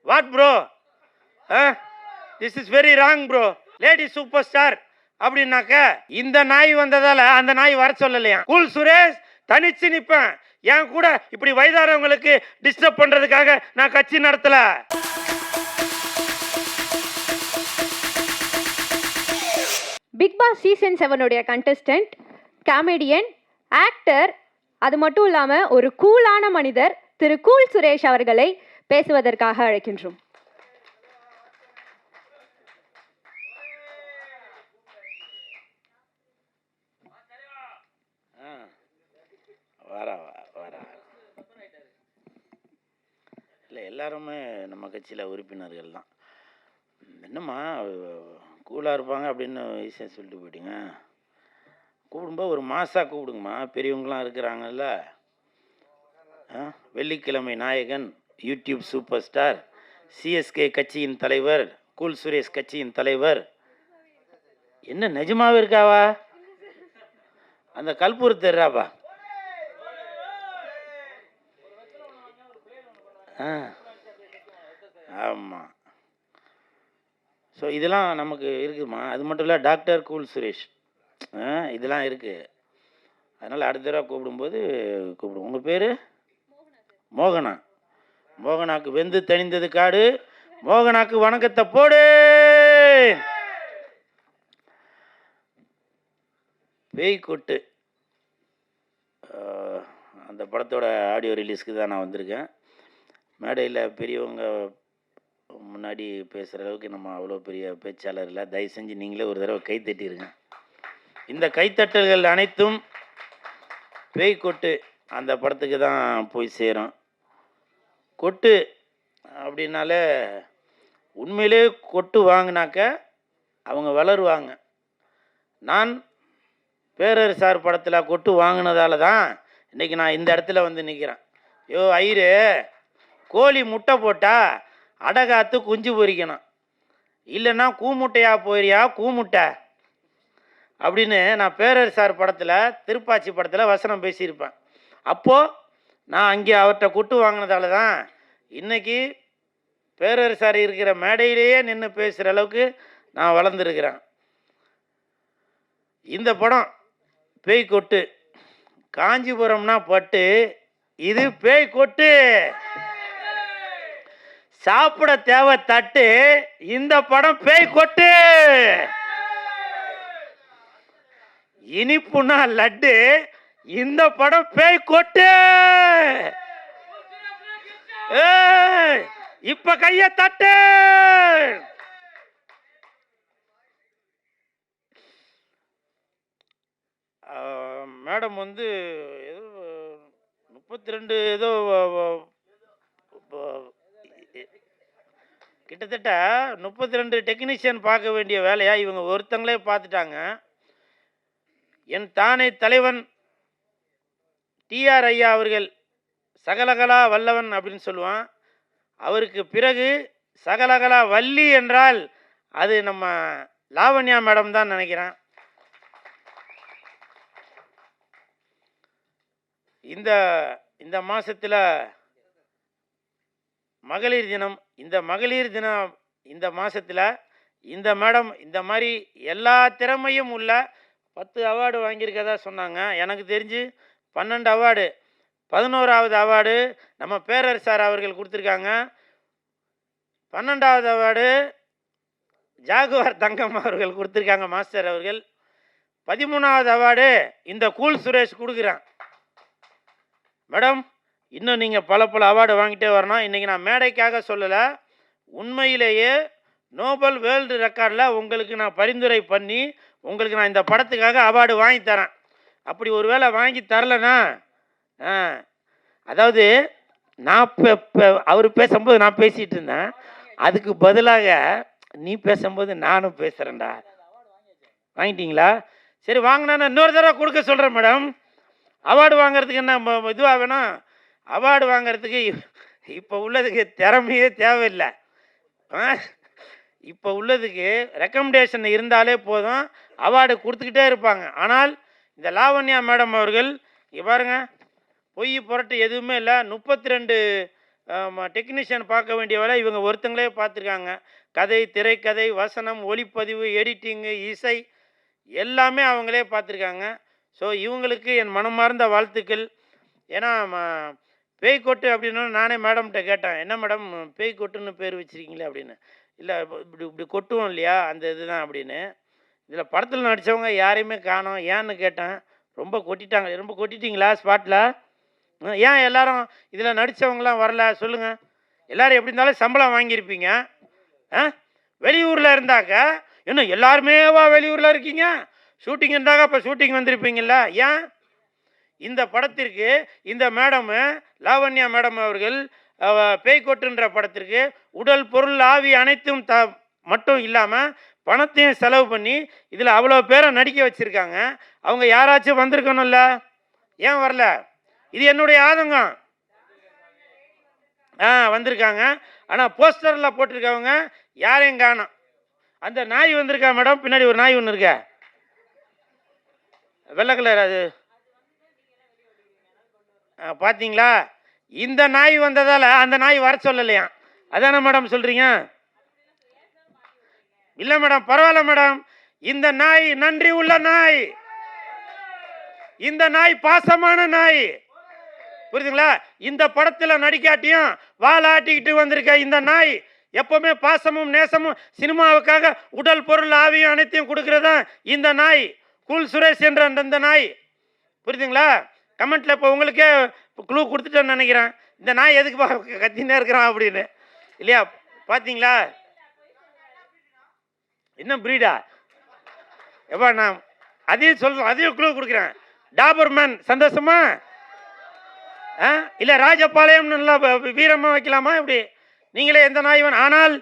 What bro, this is very wrong bro, lady super star அப்படின்னாக்க இந்த நாய் வந்ததால அந்த நாய் வர சொல்லலையா? கூல் சுரேஷ் தனிச்சு நிப்பேன், என் கூட இப்படி வயதானவங்களுக்கு டிஸ்டர்ப் பண்றதுக்காக நான் கட்சி நடத்தல. Bigg Boss season 7 contestant, comedian, actor, அது மட்டும் இல்லாமல் ஒரு கூலான மனிதர் திரு கூல் சுரேஷ் அவர்களை பேசுவதற்காக அழைக்கின்றோம். இல்லை, எல்லாருமே நம்ம கட்சியில் உறுப்பினர்கள் தான். என்னம்மா கூலாக இருப்பாங்க அப்படின்னு ஈஸியாக சொல்லிட்டு போயிட்டீங்க. கூப்பிடும்போது ஒரு மாசாக கூப்பிடுங்கம்மா, பெரியவங்களாம் இருக்கிறாங்கல்ல. வெள்ளிக்கிழமை நாயகன், யூடியூப் சூப்பர் ஸ்டார், சிஎஸ்கே கட்சியின் தலைவர், கூல் சுரேஷ் கட்சியின் தலைவர். என்ன நிஜமாவே இருக்காவா? அந்த கல்பூர் தெரிறாப்பா. ஆமாம். ஸோ இதெல்லாம் நமக்கு இருக்குதுமா. அது மட்டும் இல்லை, டாக்டர் கூல் சுரேஷ், இதெல்லாம் இருக்குது. அதனால் அடுத்த தடவை கூப்பிடும்போது கூப்பிடுவோம். உங்கள் பேர்? மோகனா. மோகனாக்கு வெந்து தணிந்தது காடு, மோகனாக்கு வணக்கத்தை போடு. பேய் கொட்டு அந்த படத்தோட ஆடியோ ரிலீஸ்க்கு தான் நான் வந்திருக்கேன். மேடையில் பெரியவங்க முன்னாடி பேசுகிற அளவுக்கு நம்ம அவ்வளோ பெரிய பேச்சாளர் இல்லை. தயவு செஞ்சு நீங்களே ஒரு தடவை கை தட்டிடுங்க. இந்த கைத்தட்டல்கள் அனைத்தும் பேய் கொட்டு அந்த படத்துக்கு தான் போய் சேரும். கொட்டு அப்படின்னாலே உண்மையிலே கொட்டு வாங்கினாக்க அவங்க வளருவாங்க. நான் பேரரசார் படத்தில் கொட்டு வாங்கினதால தான் இன்றைக்கி நான் இந்த இடத்துல வந்து நிற்கிறேன். யோ ஐயரு, கோழி முட்டை போட்டால் அடகாத்து குஞ்சு பொறிக்கணும், இல்லைன்னா கூமுட்டையா போயிறியா கூமுட்டை அப்படின்னு நான் பேரரசார் படத்தில், திருப்பாச்சி படத்தில் வசனம் பேசியிருப்பேன். அப்போது நான் அங்கே அவர்கிட்ட கொட்டு வாங்கினதால தான் இன்றைக்கி பேரரசார் இருக்கிற மேடையிலேயே நின்று பேசுகிற அளவுக்கு நான் வளர்ந்துருக்கிறேன். இந்த படம் பேய் கொட்டு. காஞ்சிபுரம்னா பட்டு, இது பேய் கொட்டு. சாப்பிட தேவை தட்டு, இந்த படம் பேய் கொட்டு. இனிப்புனா லட்டு, இந்த படம் பேய் கொட்டு. இப்ப கைய தட்டு. மேடம் வந்து ஏதோ 32 ஏதோ கிட்டத்தட்ட 32 டெக்னீஷியன் பார்க்க வேண்டிய வேலையா இவங்க ஒருத்தங்களே பார்த்துட்டாங்க. என் தானே தலைவன் டிஆர் ஐயா அவர்கள் சகலகலா வல்லவன் அப்படின்னு சொல்லுவான். அவருக்கு பிறகு சகலகலா வள்ளி என்றால் அது நம்ம லாவண்யா மேடம் தான் நினைக்கிறேன். இந்த மாசத்துல மகளிர் தினம், இந்த மகளிர் தினம் இந்த மாசத்துல இந்த மேடம் இந்த மாதிரி எல்லா திறமையும் உள்ள 10 அவார்டு வாங்கியிருக்கதா சொன்னாங்க. எனக்கு தெரிஞ்சு 12 அவார்டு, 11வது அவார்டு நம்ம பேரரசார் அவர்கள் கொடுத்துருக்காங்க. 12வது அவார்டு ஜாகுவார் தங்கம் அவர்கள் கொடுத்துருக்காங்க, மாஸ்டர் அவர்கள். 13வது அவார்டு இந்த கூல் சுரேஷ் கொடுக்குறான். மேடம், இன்னும் நீங்கள் பல அவார்டு வாங்கிட்டே வரணும். இன்றைக்கி நான் மேடைக்காக சொல்லலை, உண்மையிலேயே நோபல் வேர்ல்டு ரெக்கார்டில் உங்களுக்கு நான் பரிந்துரை பண்ணி உங்களுக்கு நான் இந்த படத்துக்காக அவார்டு வாங்கி தரேன். அப்படி ஒரு வேளை வாங்கி தரலைன்னா, அதாவது நான் அவர் பேசும்போது நான் பேசிகிட்டு இருந்தேன், அதுக்கு பதிலாக நீ பேசும்போது நானும் பேசுகிறேன்டா. வாங்கிட்டீங்களா? சரி, வாங்கினா இன்னொரு தடவை கொடுக்க சொல்கிறேன் மேடம். அவார்டு வாங்கிறதுக்கு என்ன இதுவாக வேணும்? அவார்டு வாங்கிறதுக்கு இப்போ உள்ளதுக்கு திறமையே தேவையில்லை. இப்போ உள்ளதுக்கு ரெக்கமெண்டேஷன் இருந்தாலே போதும், அவார்டு கொடுத்துக்கிட்டே இருப்பாங்க. ஆனால் இந்த லாவண்யா மேடம் அவர்கள் இங்கே பாருங்க, பொய் புரட்டு எதுவுமே இல்லை. 32 டெக்னீஷியன் பார்க்க வேண்டிய வேலை இவங்க ஒருத்தங்களே பார்த்துருக்காங்க. கதை, திரைக்கதை, வசனம், ஒளிப்பதிவு, எடிட்டிங்கு, இசை எல்லாமே அவங்களே பார்த்துருக்காங்க. ஸோ இவங்களுக்கு என் மனமார்ந்த வாழ்த்துக்கள். ஏன்னா பேய் கொட்டு அப்படின்னு நானே மேடம்கிட்ட கேட்டேன், என்ன மேடம் பேய் கொட்டுன்னு பேர் வச்சுருக்கீங்களே அப்படின்னு. இல்லை இப்படி இப்படி கொட்டுவோம் இல்லையா அந்த இதுதான் அப்படின்னு. இதில் படத்தில் நடித்தவங்க யாரையுமே காணோம், ஏன்னு கேட்டேன். ரொம்ப கொட்டிட்டாங்க. ரொம்ப கொட்டிட்டீங்களா ஸ்பாட்டில்? ஏன் எல்லாரும் இதில் நடித்தவங்களாம் வரல சொல்லுங்கள். எல்லோரும் எப்படி இருந்தாலும் சம்பளம் வாங்கியிருப்பீங்க. வெளியூரில் இருந்தாக்க இன்னும் எல்லாருமேவா வெளியூரில் இருக்கீங்க? ஷூட்டிங் இருந்தாக்க இப்போ ஷூட்டிங் வந்திருப்பீங்கள? ஏன் இந்த படத்திற்கு இந்த மேடம் லாவண்யா மேடம் அவர்கள் பேய்கொட்டுன்ற படத்திற்கு உடல் பொருள் ஆவி அனைத்தும் மட்டும் இல்லாமல் பணத்தையும் செலவு பண்ணி இதில் அவ்வளோ பேரை நடிக்க வச்சுருக்காங்க. அவங்க யாராச்சும் வந்திருக்கணும்ல, ஏன் வரல? இது என்னுடைய ஆதங்கம். வந்திருக்காங்க. ஆனால் போஸ்டரில் போட்டிருக்கவங்க யாரையும் காணோம். அந்த நாய் வந்திருக்கா மேடம், பின்னாடி ஒரு நாய் ஒன்று இருக்கா, வெள்ளை கலர், அது பார்த்தீங்களா? இந்த நாய் வந்ததால் அந்த நாய் வர சொல்லலையா? அதானே மேடம் சொல்கிறீங்க? இல்லை மேடம், பரவாயில்ல மேடம். இந்த நாய் நன்றி உள்ள நாய், இந்த நாய் பாசமான நாய், புரியுதுங்களா? இந்த படத்தில் நடிக்காட்டியும் வாலாட்டிக்கிட்டு வந்திருக்க இந்த நாய் எப்பவுமே பாசமும் நேசமும் சினிமாவுக்காக உடல் பொருள் ஆவியும் அனைத்தையும் கொடுக்கறதா இந்த நாய். கூல் சுரேஷ் என்ற அந்த நாய், புரியுதுங்களா? கமெண்ட்ல இப்போ உங்களுக்கே க்ளூ கொடுத்துட்டேன்னு நினைக்கிறேன். இந்த நாய் எதுக்கு கத்தினே இருக்கிறான் அப்படின்னு, இல்லையா? பார்த்தீங்களா? இன்னும் பிரீடா எப்பா? நான் அதையும் சொல்றேன், அதையும் க்ளூ கொடுக்குறேன். டாபர்மேன் சந்தோஷமா? இல்லை ராஜபாளையம் நல்லா வீரமாக வைக்கலாமா? இப்படி நீங்களே எந்த நாய் வேணும். ஆனால்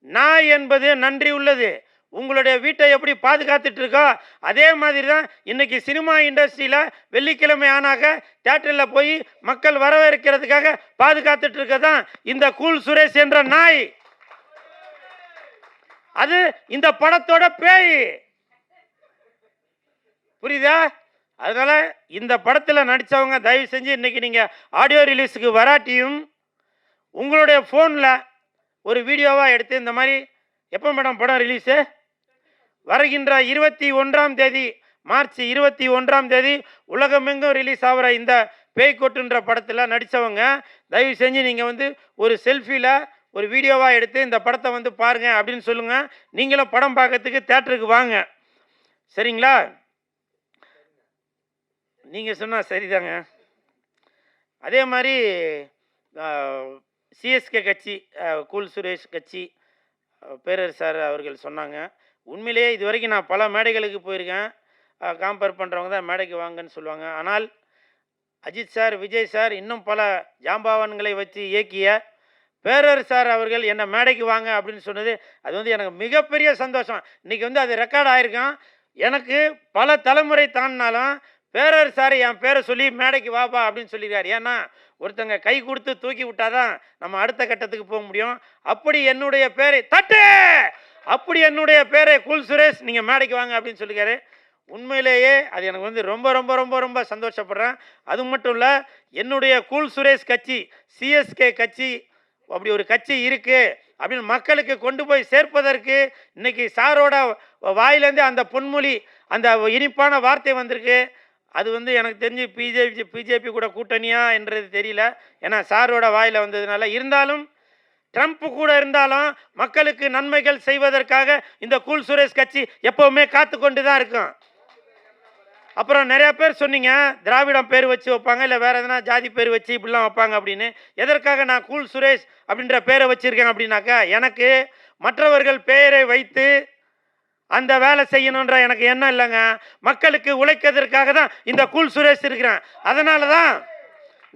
நாய் என்பது நன்றி உள்ளது. உங்களுடைய வீட்டை எப்படி பாதுகாத்துட்டு இருக்கோ அதே மாதிரி தான் இன்னைக்கு சினிமா இண்டஸ்ட்ரியில் வெள்ளிக்கிழமை ஆனாக்க தியேட்டரில் போய் மக்கள் வரவேற்கிறதுக்காக பாதுகாத்துட்டு இருக்க தான் இந்த கூல் சுரேஷ் என்ற நாய். அது இந்த படத்தோட பேய், புரியுதா? அதனால இந்த படத்தில் நடித்தவங்க தயவு செஞ்சு இன்னைக்கு நீங்கள் ஆடியோ ரிலீஸுக்கு வராட்டியும் உங்களுடைய ஃபோனில் ஒரு வீடியோவாக எடுத்து இந்த மாதிரி, எப்போ மேடம் படம் ரிலீஸு? வருகின்ற 21ஆம் தேதி, மார்ச் 21ஆம் தேதி உலகமெங்கும் ரிலீஸ் ஆகிற இந்த பேய்கொட்டுன்ற படத்தில் நடித்தவங்க தயவு செஞ்சு நீங்கள் வந்து ஒரு செல்ஃபியில் ஒரு வீடியோவாக எடுத்து இந்த படத்தை வந்து பாருங்கள் அப்படின்னு சொல்லுங்கள். நீங்களும் படம் பார்க்கறதுக்கு தேட்டருக்கு வாங்க, சரிங்களா? நீங்கள் சொன்னால் சரிதாங்க. அதே மாதிரி சிஎஸ்கே கட்சி, கூல் சுரேஷ் கட்சி பேரர் சார் அவர்கள் சொன்னாங்க. உண்மையிலேயே இது வரைக்கும் நான் பல மேடைகளுக்கு போயிருக்கேன். காம்பேர் பண்ணுறவங்க தான் மேடைக்கு வாங்கன்னு சொல்லுவாங்க. ஆனால் அஜித் சார், விஜய் சார், இன்னும் பல ஜாம்பவான்களை வச்சு இயக்கிய பேரர் சார் அவர்கள் என்னை மேடைக்கு வாங்க அப்படின்னு சொன்னது அது வந்து எனக்கு மிகப்பெரிய சந்தோஷம். இன்றைக்கி வந்து அது ரெக்கார்ட் ஆகிருக்கும். எனக்கு பல தலைமுறை தாண்டினாலும் பேரர் சார் என் பேரை சொல்லி மேடைக்கு வாப்பா அப்படின்னு சொல்லியிருக்காரு. ஏன்னா ஒருத்தங்க கை கொடுத்து தூக்கி விட்டாதான் நம்ம அடுத்த கட்டத்துக்கு போக முடியும். அப்படி என்னுடைய பேரை தட்டு, அப்படி என்னுடைய பேரை கூல் சுரேஷ் நீங்கள் மேடைக்கு வாங்க அப்படின்னு சொல்லியிருக்காரு. உண்மையிலேயே அது எனக்கு வந்து ரொம்ப ரொம்ப ரொம்ப ரொம்ப சந்தோஷப்படுறேன். அது மட்டும் இல்லை, என்னுடைய கூல் சுரேஷ் கட்சி, சிஎஸ்கே கட்சி, அப்படி ஒரு கட்சி இருக்குது அப்படின்னு மக்களுக்கு கொண்டு போய் சேர்ப்பதற்கு இன்னைக்கு சாரோட வாயிலேருந்து அந்த பொன்மொழி, அந்த இனிப்பான வார்த்தை வந்திருக்கு. அது வந்து எனக்கு தெரிஞ்சு பிஜேபி கூட கூட்டணியா என்றது தெரியல, ஏன்னா சாரோட வாயில் வந்ததுனால. இருந்தாலும் ட்ரம்ப் கூட இருந்தாலும் மக்களுக்கு நன்மைகள் செய்வதற்காக இந்த கூல் சுரேஷ் கட்சி எப்போவுமே காத்து கொண்டு தான் இருக்கும். அப்புறம் நிறையா பேர் சொன்னீங்க திராவிடம் பேர் வச்சு வைப்பாங்க, இல்லை வேறு எதனா ஜாதி பேர் வச்சு இப்படிலாம் வைப்பாங்க அப்படின்னு. எதற்காக நான் கூல் சுரேஷ் அப்படின்ற பேரை வச்சுருக்கேன் அப்படின்னாக்கா, எனக்கு மற்றவர்கள் பெயரை வைத்து அந்த வேலை செய்யணுன்ற எனக்கு எண்ணம் இல்லைங்க. மக்களுக்கு உழைக்கிறதுக்காக தான் இந்த கூல் சுரேஷ் இருக்கிறேன். அதனால தான்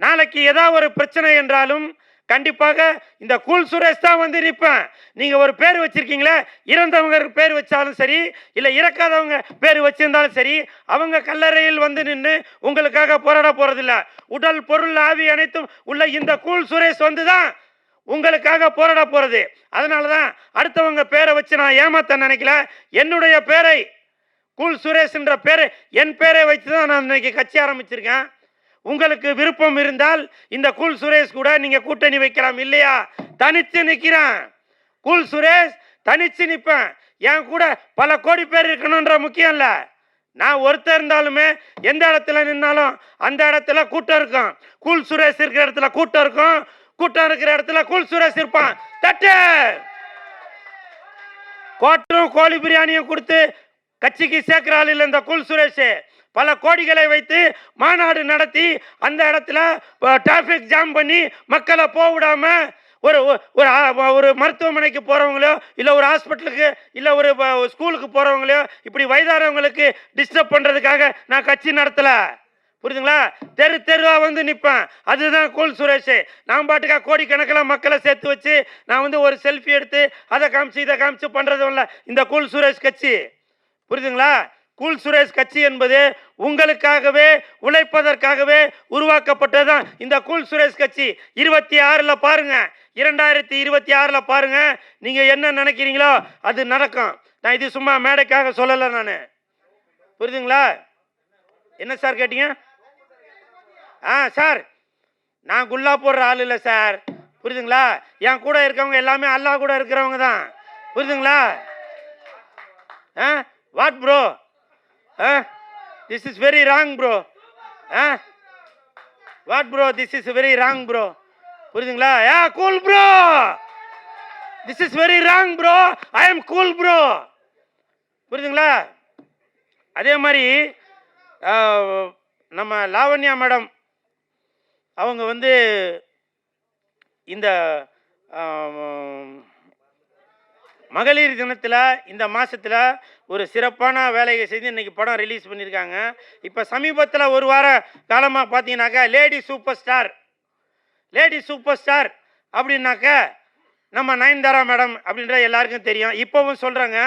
நாளைக்கு ஏதாவது ஒரு பிரச்சனை என்றாலும் கண்டிப்பாக இந்த கூல் சுரேஷ் தான் வந்து நிற்பேன். நீங்கள் ஒரு பேர் வச்சுருக்கீங்களே, இறந்தவங்க பேர் வச்சாலும் சரி, இல்லை இறக்காதவங்க பேர் வச்சிருந்தாலும் சரி, அவங்க கல்லறையில் வந்து நின்று உங்களுக்காக போராட போகிறதில்ல. உடல் பொருள் ஆவி அனைத்தும் உள்ள இந்த கூல் சுரேஷ் வந்து தான் உங்களுக்காக போராட போகிறது. அதனால தான் அடுத்தவங்க பேரை வச்சு நான் ஏமாத்த நினைக்கல. என்னுடைய பேரை கூல் சுரேஷ்ன்ற பேரை என் பேரை வச்சு தான் நான் இன்னைக்கு கட்சி ஆரம்பிச்சிருக்கேன். உங்களுக்கு விருப்பம் இருந்தால் இந்த கூல் சுரேஷ் கூட நீங்க கூட்டணி வைக்கலாம். இல்லையா, தனிச்சு நிற்கிறேன். கூல் சுரேஷ் தனிச்சு நிற்பேன். என் கூட பல கோடி பேர் இருக்கணும்ன்ற முக்கியம் இல்லை. நான் ஒருத்தர் இருந்தாலுமே எந்த இடத்துல நின்னாலும் அந்த இடத்துல கூட்டம் இருக்கும். கூல் சுரேஷ் இருக்கிற இடத்துல கூட்டம் இருக்கும். கூட்டம் இருக்கிற இடத்துல கூல் சுரேஷ் இருப்பான். தட்டு கோட்டும் கோழி பிரியாணியும் கொடுத்து கட்சிக்கு சேர்க்கிற ஆள் இல்லை இந்த கூல் சுரேஷ். பல கோடிகளை வைத்து மாநாடு நடத்தி அந்த இடத்துல டிராஃபிக் ஜாம் பண்ணி மக்களை போக விடாம ஒரு ஒரு மருத்துவமனைக்கு போறவங்களோ இல்லை ஒரு ஹாஸ்பிட்டலுக்கு இல்லை ஒரு ஸ்கூலுக்கு போறவங்களோ இப்படி வயதானவங்களுக்கு டிஸ்டர்ப் பண்றதுக்காக நான் கட்சி நடத்தல. புரியுதுங்களா? தெரு தெருவா வந்து நிற்பேன். அதுதான் கூல் சுரேஷ். நான் பாட்டுக்கா கோடிக்கணக்கில் மக்களை சேர்த்து வச்சு நான் வந்து ஒரு செல்ஃபி எடுத்து அதை காமிச்சு இதை காமிச்சு பண்றதும் இல்லை இந்த கூல் சுரேஷ் கட்சி. புரியுதுங்களா? கூல் சுரேஷ் கட்சி என்பது உங்களுக்காகவே உழைப்பதற்காகவே உருவாக்கப்பட்டதுதான் இந்த கூல் சுரேஷ் கட்சி. 26 பாருங்க, 2026 பாருங்க, நீங்க என்ன நினைக்கிறீங்களோ அது நடக்கும். நான் இது சும்மா மேடைக்காக சொல்லல நான். புரியுதுங்களா? என்ன சார் கேட்டீங்க? சார், நான் குல்லா போடுற ஆள் இல்லை சார். புரியுதுங்களா? என் கூட இருக்கவங்க எல்லாமே அல்லாஹ் கூட இருக்கிறவங்க தான். புரியுதுங்களா? What bro, this is very wrong bro. What bro, this is very wrong bro. புரியுதுங்களா? Cool bro, this is very wrong bro, I am cool bro. புரியுதுங்களா? அதே மாதிரி நம்ம லாவண்யா மேடம் அவங்க வந்து இந்த மகளிர் தினத்தில் இந்த மாதத்தில் ஒரு சிறப்பான வேலையை செய்து இன்றைக்கி படம் ரிலீஸ் பண்ணியிருக்காங்க. இப்போ சமீபத்தில் ஒரு வார காலமாக பார்த்தீங்கன்னாக்கா லேடி சூப்பர் ஸ்டார் அப்படின்னாக்க நம்ம நயன்தாரா மேடம் அப்படின்ற எல்லாருக்கும் தெரியும். இப்போவும் சொல்கிறேங்க,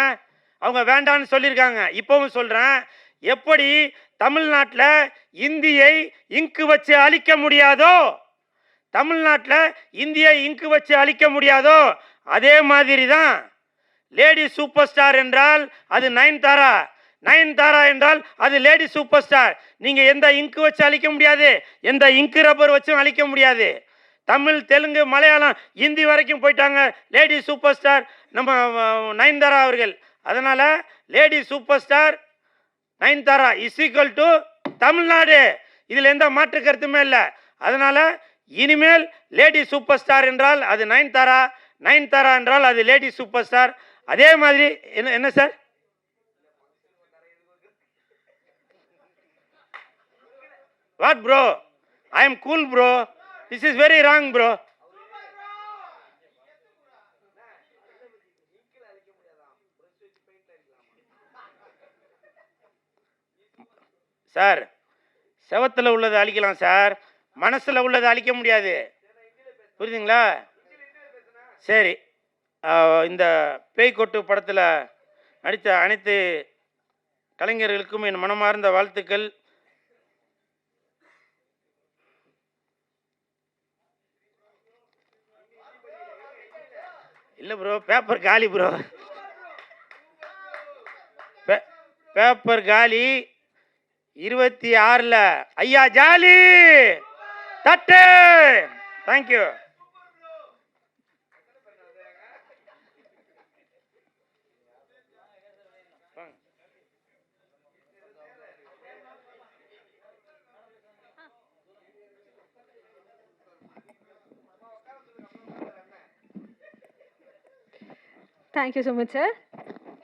அவங்க வேண்டான்னு சொல்லியிருக்காங்க. இப்போவும் சொல்கிறேன், எப்படி தமிழ்நாட்டில் இந்தியை இங்கு வச்சு அழிக்க முடியாதோ, தமிழ்நாட்டில் இந்தியை இங்கு வச்சு அழிக்க முடியாதோ அதே மாதிரி தான் லேடி சூப்பர் ஸ்டார் என்றால் அது நயன்தாரா, நயன்தாரா என்றால் அது லேடி சூப்பர் ஸ்டார். நீங்கள் எந்த இங்கு வச்சு அழிக்க முடியாது, எந்த இங்கு ரப்பர் வச்சும் அழிக்க முடியாது. தமிழ், தெலுங்கு, மலையாளம், ஹிந்தி வரைக்கும் போயிட்டாங்க லேடி சூப்பர் ஸ்டார் நம்ம நயன்தாரா அவர்கள். அதனால் lady super star Nayanthara is equal to Tamil Nadu. இதில் எந்த மாற்று கருத்துமே இல்லை. அதனால் இனிமேல் லேடி சூப்பர் ஸ்டார் என்றால் அது நயன்தாரா, நயன்தாரா என்றால் அது லேடி சூப்பர் ஸ்டார். அதே மாதிரி என்ன sir? What bro, I am cool bro, this is very wrong bro. Sir, செவத்தில் உள்ளது அழிக்கலாம் சார், மனசில் உள்ளது அழிக்க முடியாது. புரியுதுங்களா? சரி, இந்த பேய்கொட்டு படத்தில் நடித்த அனைத்து கலைஞர்களுக்கும் என் மனமார்ந்த வாழ்த்துக்கள். இல்லை ப்ரோ, பேப்பர் காலி ப்ரோ, பேப்பர் காலி. 26 ஐயா ஜாலி. தட்டு. Thank you. Thank you so much, sir.